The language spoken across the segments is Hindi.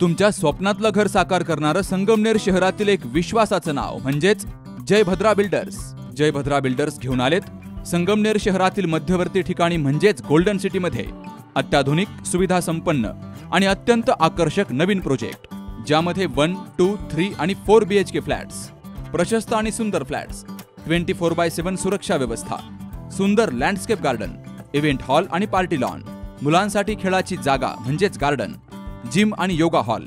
तुमच्या स्वप्नातलं घर साकार करणारं संगमनेर शहरातील एक विश्वासाचं नाव म्हणजेच जयभद्रा बिल्डर्स. जयभद्रा बिल्डर्स घेऊन आलेत संगमनेर शहरातील मध्यवर्ती ठिकाणी म्हणजेच गोल्डन सिटीमध्ये अत्याधुनिक सुविधा संपन्न आणि अत्यंत आकर्षक नवीन प्रोजेक्ट, ज्यामध्ये 1, 2, 3 आणि 4 BHK फ्लॅट्स, प्रशस्त आणि सुंदर फ्लॅट्स, 24/7 सुरक्षा व्यवस्था, सुंदर लँडस्केप गार्डन, इव्हेंट हॉल आणि पार्टी लॉन, मुलांसाठी खेळाची जागा म्हणजेच गार्डन, जिम आणि योगा हॉल,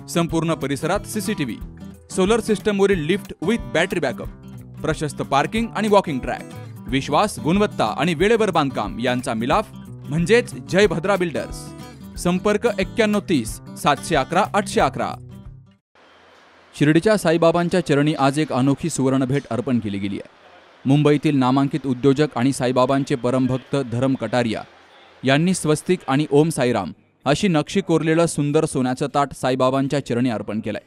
संपूर्ण परिसरात CCTV, सोलर सिस्टमवरील लिफ्ट विथ बॅटरी बॅकअप, प्रशस्त पार्किंग आणि वॉकिंग ट्रॅक, विश्वास, गुणवत्ता आणि वेळेवर बांधकाम यांचा मिलाफ म्हणजेच जयभद्रा बिल्डर्स. संपर्क 9130 711 811. शिर्डीच्या साईबाबांच्या चरणी आज एक अनोखी सुवर्णभेट अर्पण केली गेली आहे. मुंबईतील नामांकित उद्योजक आणि साईबाबांचे परमभक्त धरम कटारिया यांनी स्वस्तिक आणि ओम साईराम अशी नक्षी कोरलेलं सुंदर सोन्याचं ताट साईबाबांच्या चरणी अर्पण केलंय.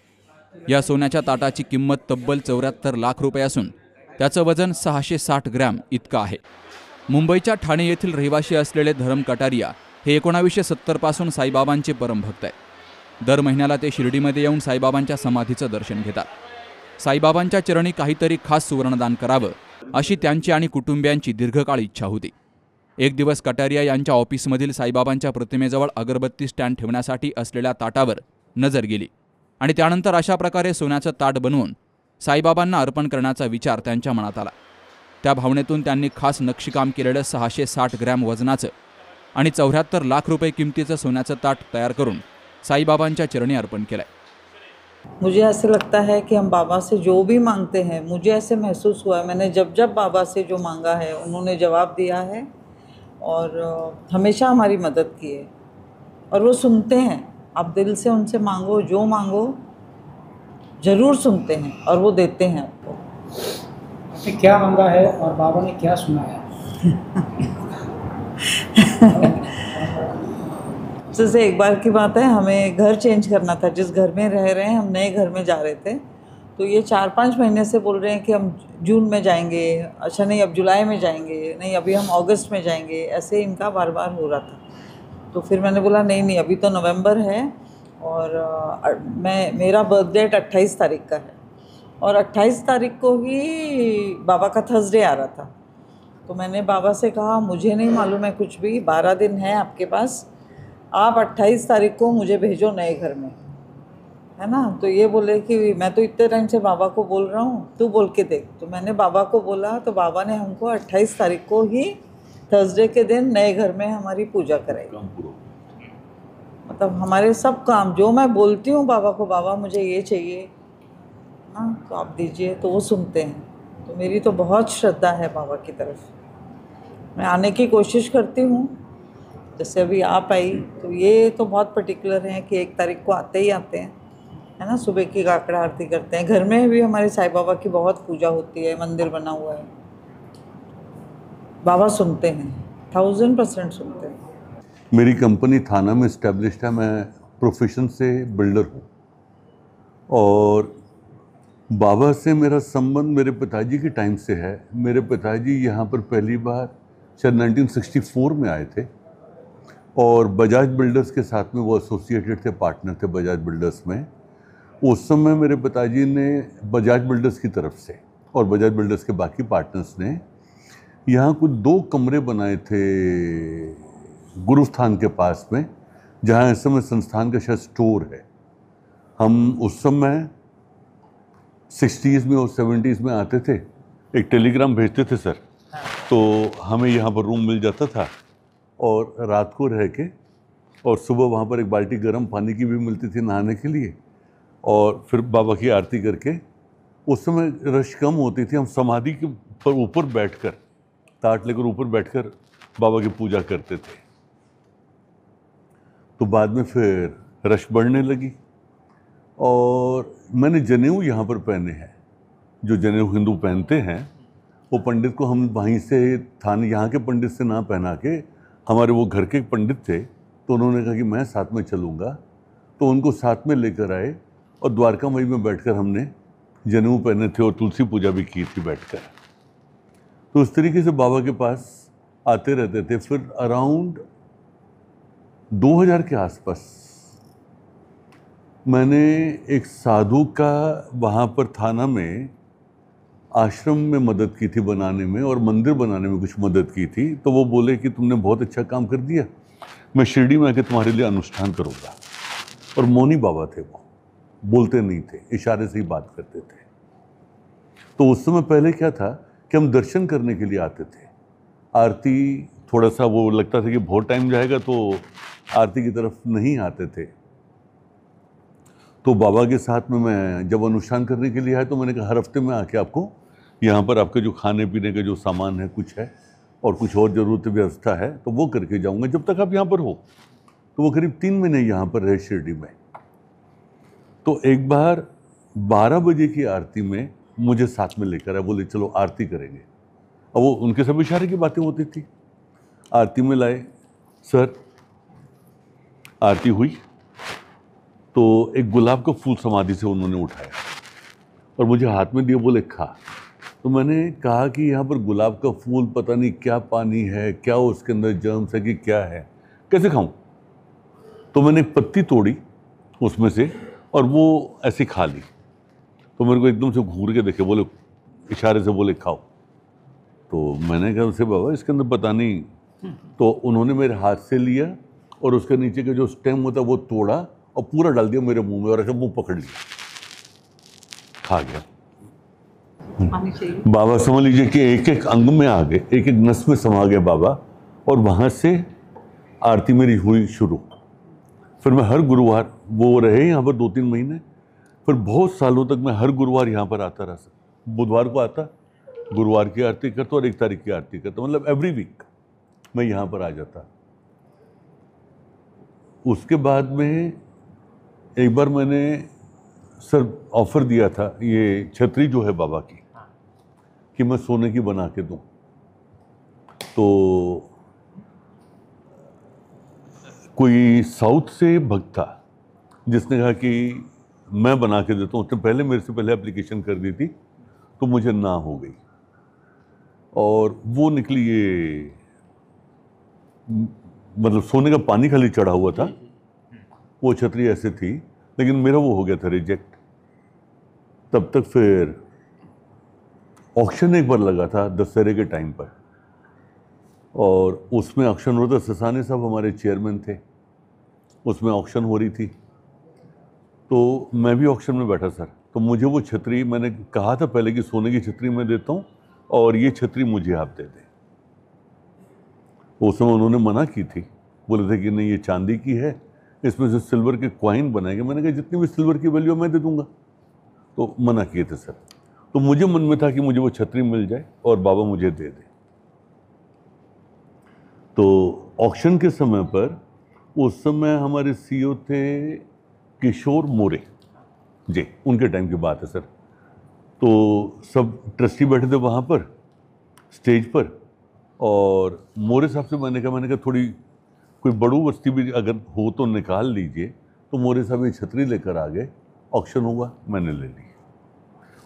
या सोन्याच्या ताटाची किंमत तब्बल 74 लाख रुपये असून त्याचं वजन 660 ग्रॅम इतकं आहे. मुंबईच्या ठाणे येथील रहिवासी असलेले धरम कटारिया हे 1970 पासून साईबाबांचे परमभक्त आहेत. दर महिन्याला ते शिर्डीमध्ये येऊन साईबाबांच्या समाधीचं दर्शन घेतात. साईबाबांच्या चरणी काहीतरी खास सुवर्णदान करावं अशी त्यांची आणि कुटुंबियांची दीर्घकाळ इच्छा होती. एक दिवस कटारिया यांच्या ऑफिसमधील साईबाबांच्या प्रतिमेजवळ अगरबत्ती स्टँड ठेवण्यासाठी असलेल्या ताटावर नजर गेली आणि त्यानंतर अशा प्रकारे सोन्याचं ताट बनवून साईबाबांना अर्पण करण्याचा विचार त्यांच्या मनात आला. त्या भावनेतून त्यांनी खास नक्षीकाम केलेलं 660 ग्रॅम वजनाचं आणि 74 लाख रुपये किमतीचं सोन्याचं ताट तयार करून साईबाबांच्या चरणी अर्पण केलंय. मुझे ऐसे लगता है कि हम बाबा से जो भी मांगते हैं, मुझे ऐसे महसूस हुआ है मैंने जब जब बाबा से जो मांगा है उन्होंने जवाब दिया है और हमेशा हमारी मदद की है और वो सुनते हैं. आप दिल से उनसे मांगो, जो मांगो ज़रूर सुनते हैं और वो देते हैं आपको. आपने क्या मांगा है और बाबा ने क्या सुना है? जैसे एक बार की बात है, हमें घर चेंज करना था. जिस घर में रह रहे हैं हम नए घर में जा रहे थे, तो ये 4-5 महीने से बोल रहे हैं कि हम जून में जाएंगे, अच्छा नहीं अब जुलाई में जाएंगे, नहीं अभी हम अगस्त में जाएंगे. ऐसे इनका बार बार हो रहा था. तो फिर मैंने बोला नहीं अभी तो नवंबर है और मेरा बर्थ डेट 28 तारीख का है और 28 तारीख को ही बाबा का थर्सडे आ रहा था. तो मैंने बाबा से कहा मुझे नहीं मालूम है कुछ भी, 12 दिन है आपके पास, आप 28 तारीख को मुझे भेजो नए घर में, है ना. तो ये बोले कि मैं तो इतने टाइम से बाबा को बोल रहा हूँ, तू बोल के देख. तो मैंने बाबा को बोला तो बाबा ने हमको 28 तारीख को ही थर्सडे के दिन नए घर में हमारी पूजा कराई. मतलब हमारे सब काम जो मैं बोलती हूँ बाबा को, बाबा मुझे ये चाहिए, हाँ तो आप दीजिए, तो वो सुनते हैं. तो मेरी तो बहुत श्रद्धा है बाबा की तरफ. मैं आने की कोशिश करती हूँ. जैसे अभी आप आई तो ये तो बहुत पर्टिकुलर हैं कि 1 तारीख को आते ही आते हैं, है ना. सुबह की काकड़ा आरती करते हैं. घर में भी हमारे साईं बाबा की बहुत पूजा होती है, मंदिर बना हुआ है. बाबा सुनते हैं, 1000% सुनते हैं. मेरी कंपनी थाना में इस्टेब्लिश्ड है. मैं प्रोफेशन से बिल्डर हूँ और बाबा से मेरा संबंध मेरे पिताजी के टाइम से है. मेरे पिताजी यहाँ पर पहली बार शायद 1964 में आए थे और बजाज बिल्डर्स के साथ में वो एसोसिएटेड थे, पार्टनर थे बजाज बिल्डर्स में. उस समय मेरे पिताजी ने बजाज बिल्डर्स की तरफ से और बजाज बिल्डर्स के बाकी पार्टनर्स ने यहाँ कुछ 2 कमरे बनाए थे गुरुस्थान के पास में, जहाँ इस समय संस्थान का शायद स्टोर है. हम उस समय 60s में और 70s में आते थे, एक टेलीग्राम भेजते थे सर, तो हमें यहाँ पर रूम मिल जाता था और रात को रह के और सुबह वहाँ पर एक बाल्टी गर्म पानी की भी मिलती थी नहाने के लिए और फिर बाबा की आरती करके. उस समय रश कम होती थी. हम समाधि के पर ऊपर बैठकर, ताट लेकर ऊपर बैठकर बाबा की पूजा करते थे. तो बाद में फिर रश बढ़ने लगी और मैंने जनेऊ यहाँ पर पहने हैं. जो जनेऊ हिंदू पहनते हैं वो पंडित को हम वहीं से थाने यहाँ के पंडित से ना पहना के, हमारे वो घर के पंडित थे तो उन्होंने कहा कि मैं साथ में चलूँगा, तो उनको साथ में लेकर आए और द्वारका माई में बैठकर हमने जनेऊ पहने थे और तुलसी पूजा भी की थी बैठकर. तो उस तरीके से बाबा के पास आते रहते थे. फिर अराउंड 2000 के आसपास मैंने एक साधु का वहाँ पर थाना में आश्रम में मदद की थी बनाने में, और मंदिर बनाने में कुछ मदद की थी। तो वो बोले कि तुमने बहुत अच्छा काम कर दिया, मैं शिरडी में आके तुम्हारे लिए अनुष्ठान करूँगा। और मौनी बाबा थे, वो बोलते नहीं थे, इशारे से ही बात करते थे। तो उस समय पहले क्या था कि हम दर्शन करने के लिए आते थे। आरती थोड़ा सा वो लगता था कि बहुत टाइम जाएगा, तो आरती की तरफ नहीं आते थे। तो बाबा के साथ में मैं जब अनुष्ठान करने के लिए आया तो मैंने कहा हर हफ्ते में आके आपको यहाँ पर आपके जो खाने पीने का जो सामान है कुछ है, और कुछ और ज़रूरत व्यवस्था है तो वो करके जाऊँगा जब तक आप यहाँ पर हो। तो वो करीब 3 महीने यहाँ पर रहे शिरडी में। तो एक बार 12 बजे की आरती में मुझे साथ में लेकर आए, बोले चलो आरती करेंगे। अब वो उनके सब इशारे की बातें होती थी। आरती में लाए सर, आरती हुई तो एक गुलाब का फूल समाधि से उन्होंने उठाया और मुझे हाथ में दिया, बोले खा। तो मैंने कहा कि यहाँ पर गुलाब का फूल पता नहीं क्या पानी है, क्या उसके अंदर जर्म्स है कि क्या है, कैसे खाऊं। तो मैंने एक पत्ती तोड़ी उसमें से और वो ऐसे खा ली। तो मेरे को एकदम से घूर के देखे, बोले इशारे से बोले खाओ। तो मैंने कहा उसे बाबा इसके अंदर पता नहीं। तो उन्होंने मेरे हाथ से लिया और उसके नीचे का जो स्टेम होता वो तोड़ा और पूरा डाल दिया मेरे मुंह में और ऐसा मुंह पकड़ लिया, खा गया। बाबा समझ लीजिए कि एक एक अंग में आ गए, एक एक नस में समा गए बाबा। और वहाँ से आरती मेरी हुई शुरू। फिर मैं हर गुरुवार, वो रहे यहाँ पर 2-3 महीने, फिर बहुत सालों तक मैं हर गुरुवार यहाँ पर आता रहा। बुधवार को आता, गुरुवार की आरती करता और 1 तारीख की आरती करता, मतलब एवरी वीक मैं यहाँ पर आ जाता। उसके बाद में एक बार मैंने सर ऑफर दिया था, ये छतरी जो है बाबा की, कि मैं सोने की बना के दूं। तो कोई साउथ से भक्त था जिसने कहा कि मैं बना के देता हूँ। उसने पहले मेरे से पहले एप्लीकेशन कर दी थी, तो मुझे ना हो गई। और वो निकली ये, मतलब सोने का पानी खाली चढ़ा हुआ था, वो छतरी ऐसे थी, लेकिन मेरा वो हो गया था रिजेक्ट। तब तक फिर ऑक्शन एक बार लगा था दशहरे के टाइम पर, और उसमें ऑक्शन हो रहा था। ससाने साहब हमारे चेयरमैन थे, उसमें ऑक्शन हो रही थी। तो मैं भी ऑक्शन में बैठा सर। तो मुझे वो छतरी, मैंने कहा था पहले कि सोने की छतरी मैं देता हूँ और ये छतरी मुझे आप दे दें। उस समय उन्होंने मना की थी, बोले थे कि नहीं ये चांदी की है, इसमें से सिल्वर के कॉइन बनाएंगे। मैंने कहा जितनी भी सिल्वर की वैल्यू मैं दे दूंगा। तो मना किए थे सर। तो मुझे मन में था कि मुझे वो छतरी मिल जाए और बाबा मुझे दे दे। तो ऑक्शन के समय पर उस समय हमारे सीईओ थे किशोर मोरे जी, उनके टाइम की बात है सर। तो सब ट्रस्टी बैठे थे वहाँ पर स्टेज पर, और मोरे साहब से मैंने कहा थोड़ी कोई बड़ू वस्ती भी अगर हो तो निकाल लीजिए। तो मोरे साहब ये छतरी लेकर आ गए, ऑक्शन हुआ, मैंने ले ली।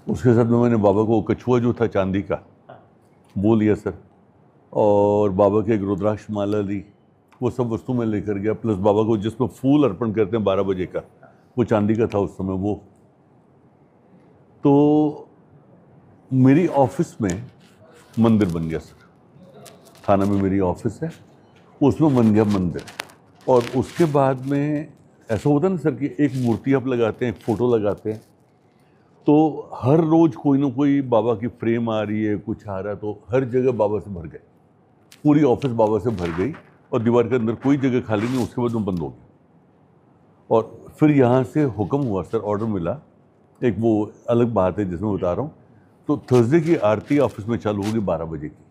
उसके साथ में मैंने बाबा को कछुआ जो था चांदी का वो लिया सर, और बाबा के एक रुद्राक्ष माला ली, वो सब वस्तु मैं लेकर गया। प्लस बाबा को जिसमें फूल अर्पण करते हैं 12 बजे का, वो चांदी का था उस समय वो। तो मेरी ऑफिस में मंदिर बन गया सर, थाना में मेरी ऑफिस है, उसमें बन गया मंदिर। और उसके बाद में ऐसा होता है ना सर कि एक मूर्ति आप लगाते हैं, एक फ़ोटो लगाते हैं, तो हर रोज़ कोई ना कोई बाबा की फ्रेम आ रही है, कुछ आ रहा है, तो हर जगह बाबा से भर गए, पूरी ऑफिस बाबा से भर गई और दीवार के अंदर कोई जगह खाली नहीं। उसके बाद वो बंद हो गया। और फिर यहाँ से हुक्म हुआ सर, ऑर्डर मिला, एक वो अलग बात है जिसमें बता रहा हूँ। तो थर्सडे की आरती ऑफिस में चालू होगी 12 बजे की।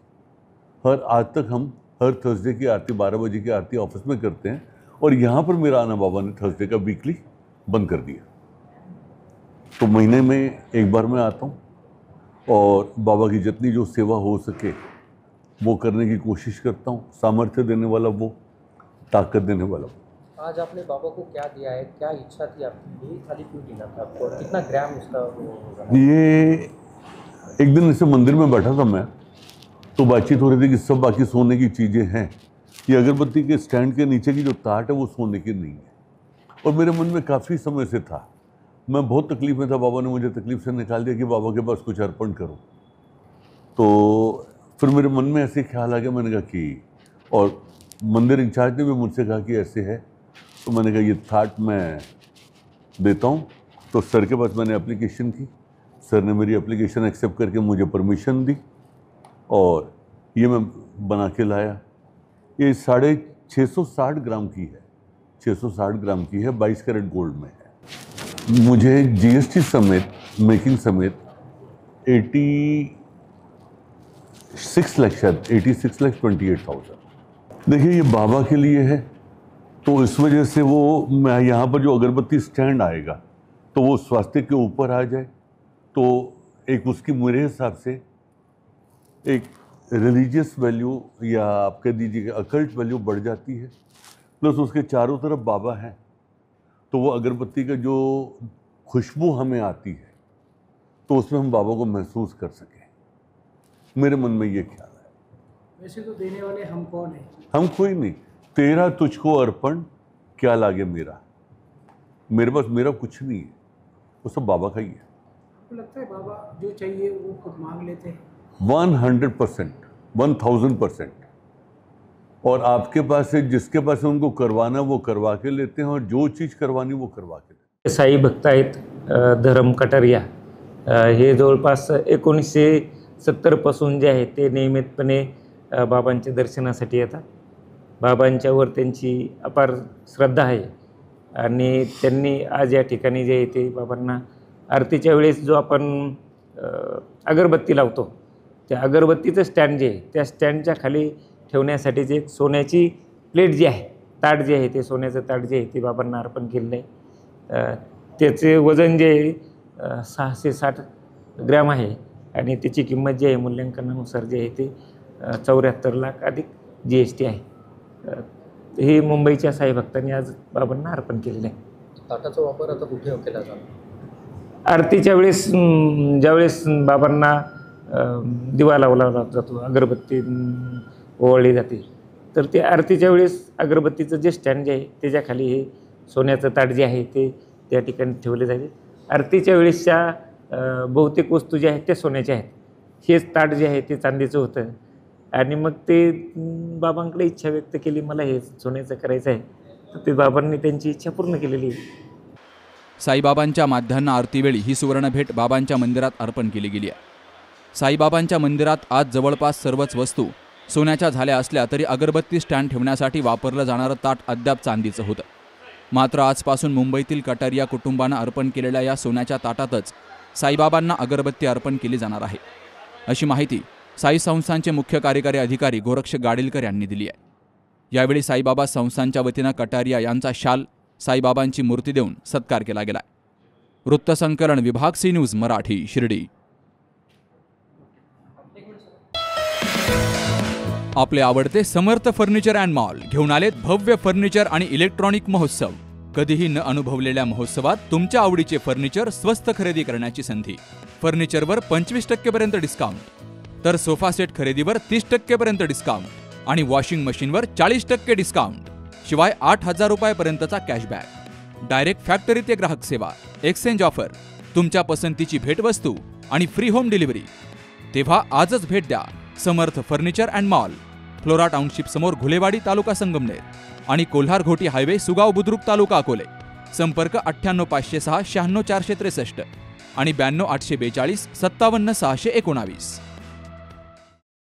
आज तक हम हर थर्सडे की आरती 12 बजे की आरती ऑफिस में करते हैं, और यहाँ पर मेरा आना बाबा ने थर्सडे का वीकली बंद कर दिया। तो महीने में एक बार मैं आता हूँ और बाबा की जितनी जो सेवा हो सके वो करने की कोशिश करता हूँ। सामर्थ्य देने वाला वो, ताकत देने वाला वो। आज आपने बाबा को क्या दिया है, क्या इच्छा थी आपकी, यही खाली क्यों देना था आपको, और कितना ग्राम उसका वो? ये एक दिन इसे मंदिर में बैठा था मैं, तो बातचीत हो रही थी कि सब बाकी सोने की चीज़ें हैं, ये अगरबत्ती के स्टैंड के नीचे की जो ताट है वो सोने की नहीं है, और मेरे मन में काफ़ी समय से था, मैं बहुत तकलीफ में था, बाबा ने मुझे तकलीफ से निकाल दिया कि बाबा के पास कुछ अर्पण करो। तो फिर मेरे मन में ऐसे ख्याल आ गया, मैंने कहा कि, और मंदिर इंचार्ज ने भी मुझसे कहा कि ऐसे है, तो मैंने कहा ये थाट मैं देता हूँ। तो सर के पास मैंने एप्लीकेशन की, सर ने मेरी एप्लीकेशन एक्सेप्ट करके मुझे परमिशन दी और ये मैं बना के लाया। ये 660 ग्राम की है, 660 ग्राम की है, 22 कैरेट गोल्ड में है। मुझे जीएसटी समेत, मेकिंग समेत 86,28,000। देखिए ये बाबा के लिए है, तो इस वजह से वो मैं यहाँ पर जो अगरबत्ती स्टैंड आएगा तो वो स्वास्थ्य के ऊपर आ जाए, तो एक उसकी मेरे हिसाब से एक रिलीजियस वैल्यू या आप कह दीजिए अकल्ट वैल्यू बढ़ जाती है। प्लस उसके चारों तरफ बाबा हैं, तो वो अगरबत्ती का जो खुशबू हमें आती है तो उसमें हम बाबा को महसूस कर सकें, मेरे मन में ये ख्याल है। वैसे तो देने वाले हम कौन हैं? हम कोई नहीं, तेरा तुझको अर्पण क्या लागे मेरा, मेरे पास मेरा कुछ नहीं है, वो सब बाबा का ही है। आपको लगता है बाबा जो चाहिए वो खुद मांग लेते हैं? 100%, 1000%। और आपके पास है, जिसके पास है उनको करवाना वो करवा के लेते हैं, और जो चीज़ करवानी वो करवा के लेते हैं। साई भक्त आहेत धरम कटारिया, हे जवळपास 1970 पासून जे आहे ते नियमितपणे बाबांच्या दर्शनासाठी येतात। बाबांच्यावर त्यांची अपार श्रद्धा आहे आणि त्यांनी आज या ठिकाणी जे आहे ते बाबांना आरतीच्या वेळेस जो आपण अगरबत्ती लावतो, त्या अगरबत्तीचं स्टँड जे आहे त्या स्टँडच्या खाली ठेवण्यासाठी जे एक सोन्याची प्लेट जी आहे, ताट जे आहे ते सोन्याचं ताट जे आहे ते बाबांना अर्पण केलेलं आहे। त्याचे वजन जे आहे 660 ग्रॅम आहे आणि त्याची किंमत जी आहे मूल्यांकनानुसार जे आहे ते 74 लाख अधिक GST आहे। हे मुंबईच्या साई भक्तांनी आज बाबांना अर्पण केलेलं आहे। ताटाचा वापर आता कुठे केला जातो? आरतीच्या वेळेस ज्यावेळेस बाबांना दिवा लावला जातो, अगरबत्ती ओवाळली जाते, तर ते आरतीच्या वेळेस अगरबत्तीचं जे स्टँड जे आहे त्याच्याखाली हे सोन्याचं ताट जे आहे ते त्या ठिकाणी ठेवले जाते। आरतीच्या वेळेसच्या बहुतेक वस्तू ज्या आहेत त्या सोन्याच्या आहेत, हेच ताट जे आहे ते चांदीचं होतं आणि मग ते बाबांकडे इच्छा व्यक्त केली, मला हे सोन्याचं करायचं आहे, तर ते बाबांनी त्यांची इच्छा पूर्ण केलेली आहे। साईबाबांच्या माध्यान्ह आरतीवेळी ही सुवर्णभेट बाबांच्या मंदिरात अर्पण केली गेली आहे। साईबाबांच्या मंदिरात आज जवळपास सर्वच वस्तू सोन्याच्या झाल्या असल्या तरी अगरबत्ती स्टँड ठेवण्यासाठी वापरलं जाणारं ताट अद्याप चांदीचं होतं। मात्र आजपासून मुंबईतील कटारिया कुटुंबानं अर्पण केलेल्या या सोन्याच्या ताटातच साईबाबांना अगरबत्ती अर्पण केली जाणार आहे, अशी माहिती साई संस्थानचे मुख्य कार्यकारी अधिकारी गोरक्ष गाडीलकर यांनी दिली आहे। यावेळी साईबाबा संस्थानच्या वतीनं कटारिया यांचा शाल, साईबाबांची मूर्ती देऊन सत्कार केला गेला। वृत्तसंकलन विभाग सी न्यूज मराठी, शिर्डी। आपले आवडते समर्थ फर्निचर अँड मॉल घेऊन आलेत भव्य फर्निचर आणि इलेक्ट्रॉनिक महोत्सव। कधीही न अनुभवलेल्या महोत्सवात तुमच्या आवडीचे फर्निचर स्वस्त खरेदी करण्याची संधी। फर्निचरवर 25% पर्यंत डिस्काउंट, तर सोफा सेट खरेदीवर 30% पर्यंत डिस्काउंट आणि वॉशिंग मशीनवर 40% डिस्काउंट, शिवाय 8,000 रुपयापर्यंतचा कॅशबॅक। डायरेक्ट फॅक्टरी ते ग्राहक सेवा, एक्सचेंज ऑफर, तुमच्या पसंतीची भेटवस्तू आणि फ्री होम डिलिव्हरी। तेव्हा आजच भेट द्या Samarth furniture and mall, Flora township समोर घुलेवाडी तालुका संगमनेर आणि कोल्हार घोटी हायवे सुगाव बुद्रुक तालुका अकोले। संपर्क 98 506 96 463 आणि 92 842 57 619।